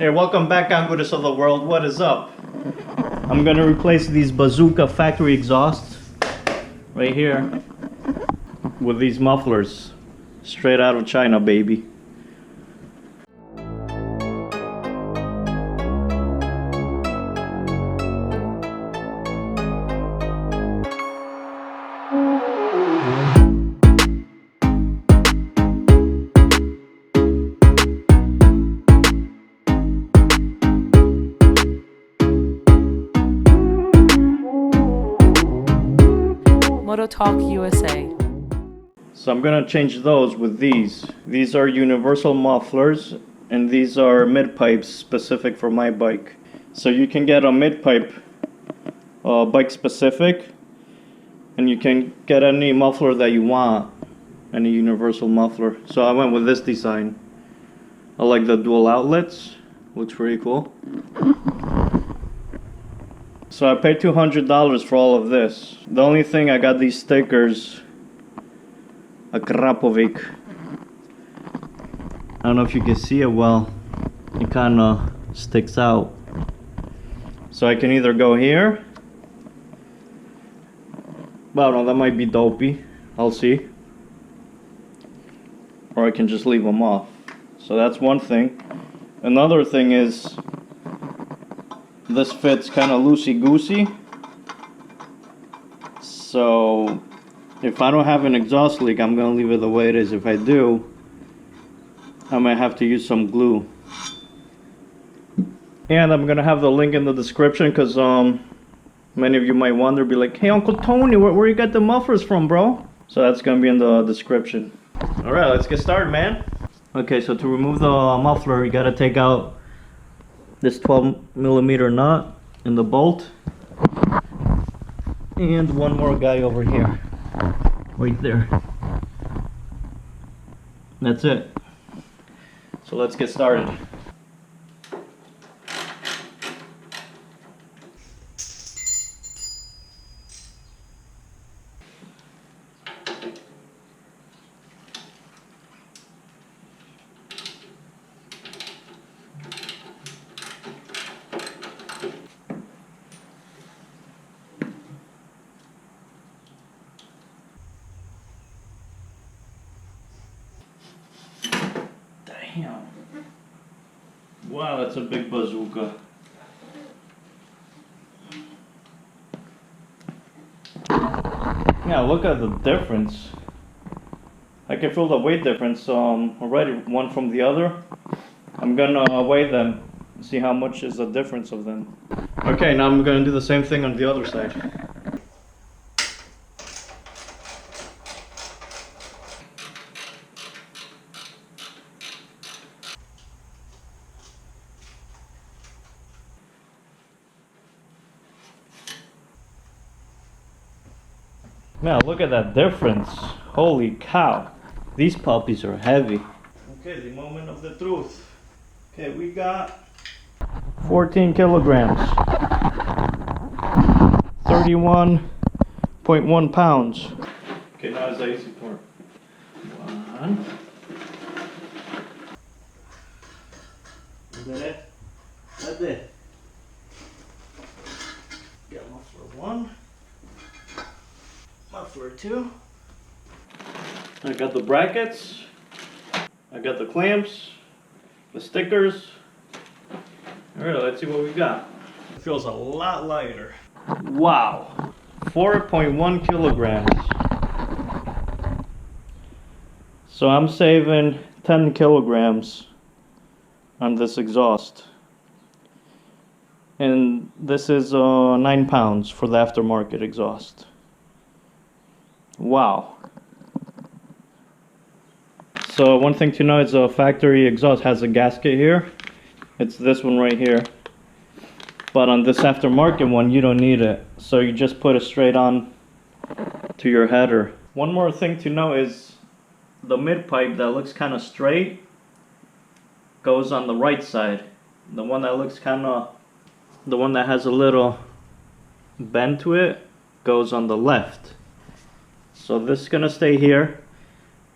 Hey, welcome back, Anguras of the world. What is up? I'm gonna replace these Bazooka factory exhausts right here with these mufflers straight out of China, baby. Moto Talk USA. So I'm gonna change those with these. These are universal mufflers, and these are mid pipes specific for my bike. So you can get a mid pipe bike specific, and you can get any muffler that you want, any universal muffler. So I went with this design. I like the dual outlets, looks pretty cool. So I paid $200 for all of this. The only thing, I got these stickers, a Krapovic. I don't know if you can see it well. It kind of sticks out. So I can either go here. Well, I don't know, that might be dopey. I'll see. Or I can just leave them off. So that's one thing. Another thing is, this fits kind of loosey-goosey. So if I don't have an exhaust leak, I'm gonna leave it the way it is. If I do, I might have to use some glue. And I'm gonna have the link in the description, because many of you might wonder, be like, hey, Uncle Tony, where you got the mufflers from, bro? So that's gonna be in the description. All right, let's get started, man. Okay, so to remove the muffler, you gotta take out this 12mm nut in the bolt, and one more guy over here, right there. That's it. So let's get started. Damn. Wow, that's a big bazooka. Yeah, look at the difference. I can feel the weight difference already, one from the other. I'm gonna weigh them, see how much is the difference of them. Okay, now I'm gonna do the same thing on the other side. Man, look at that difference. Holy cow. These puppies are heavy. Okay, the moment of the truth. Okay, we got 14 kilograms. 31.1 pounds. Okay, now it's the easy part. One. Is that it? That's it. Get muffler one. Muffler two. I got the brackets. I got the clamps, the stickers. Alright, let's see what we got. It feels a lot lighter. Wow, 4.1 kilograms. So I'm saving 10 kilograms on this exhaust. And this is 9 pounds for the aftermarket exhaust. Wow. So one thing to know is a factory exhaust has a gasket here. It's this one right here. But on this aftermarket one, you don't need it. So you just put it straight on to your header. One more thing to know is the mid pipe that looks kind of straight goes on the right side. The one that looks kind of, the one that has a little bend to it goes on the left. So this is gonna stay here.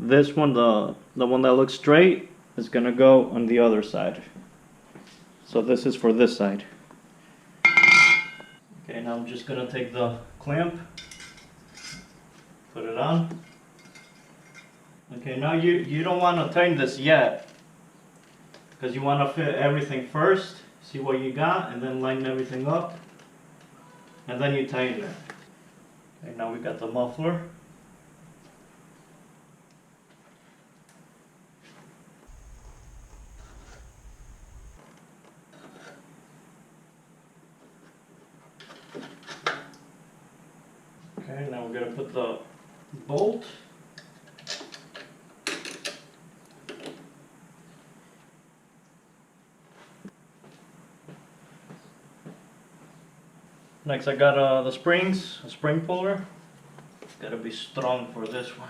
This one, the one that looks straight, is gonna go on the other side. So this is for this side. Okay, now I'm just gonna take the clamp, put it on. Okay, now you don't want to tighten this yet, because you want to fit everything first, see what you got, and then line everything up, and then you tighten it. Okay, now we got the muffler. Okay, now we're going to put the bolt. Next I got the springs, a spring puller. Gotta be strong for this one.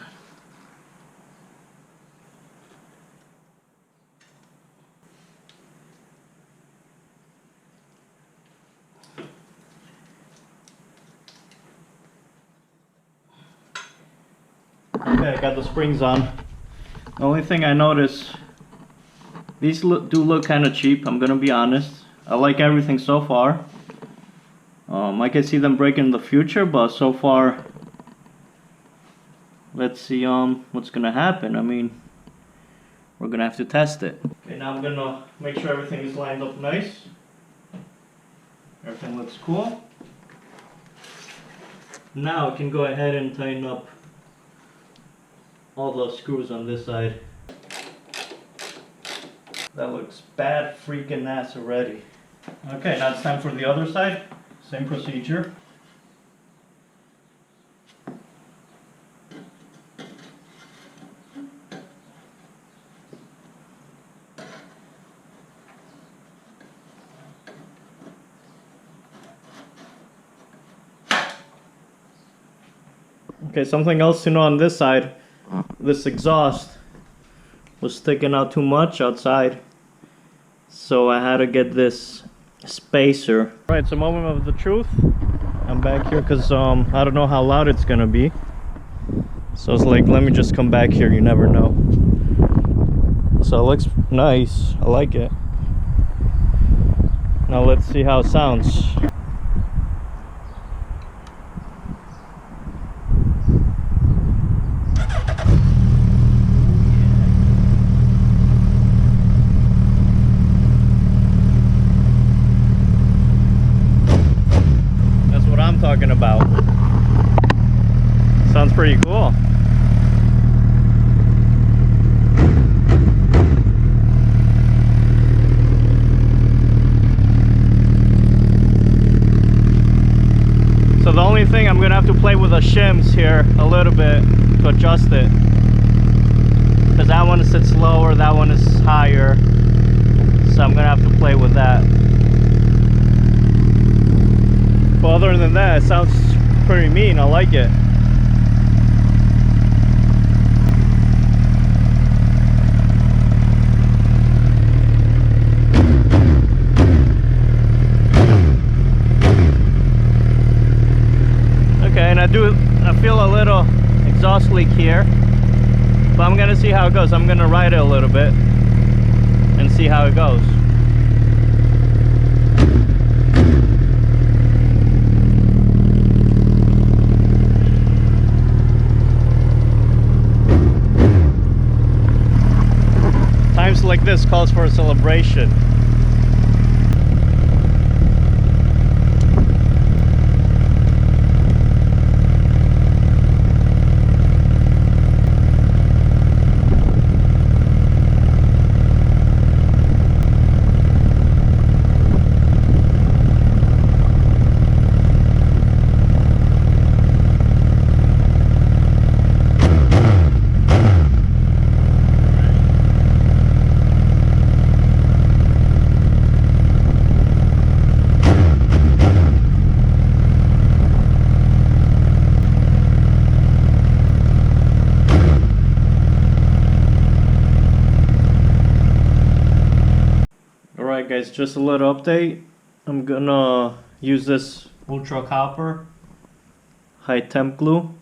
Okay, I got the springs on. The only thing I noticed, these do look kind of cheap, I'm gonna be honest. I like everything so far. I can see them break in the future, but so far, let's see what's gonna happen. I mean, we're gonna have to test it. Okay, now I'm gonna make sure everything is lined up nice. Everything looks cool. Now I can go ahead and tighten up all the screws on this side. That looks bad freaking ass already. Okay, now it's time for the other side. Same procedure. Okay, something else to know on this side, this exhaust was sticking out too much outside, so I had to get this spacer. Right, it's a moment of the truth. I'm back here because I don't know how loud it's gonna be, so it's like, let me just come back here, you never know. So it looks nice, I like it. Now let's see how it sounds. Talking about. Sounds pretty cool. So the only thing, I'm gonna have to play with the shims here a little bit to adjust it, because that one sits lower, that one is higher, so I'm gonna have to play with that. But other than that, it sounds pretty mean. I like it. Okay, and I feel a little exhaust leak here, but I'm gonna see how it goes. I'm gonna ride it a little bit and see how it goes. Times like this calls for a celebration. Alright guys, just a little update. I'm gonna use this ultra copper high temp glue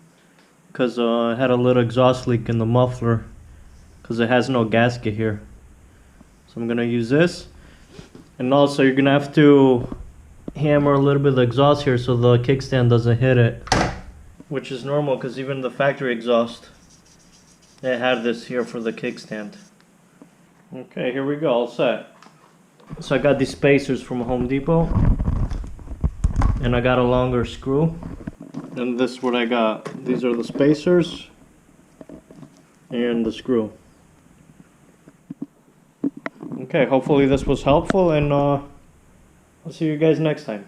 because I had a little exhaust leak in the muffler because it has no gasket here. So I'm gonna use this, And also you're gonna have to hammer a little bit of the exhaust here so the kickstand doesn't hit it, which is normal because even the factory exhaust, they had this here for the kickstand. Okay, here we go, all set. So I got these spacers from Home Depot, and I got a longer screw. And this is what I got. These are the spacers and the screw. Okay, hopefully this was helpful, and I'll see you guys next time.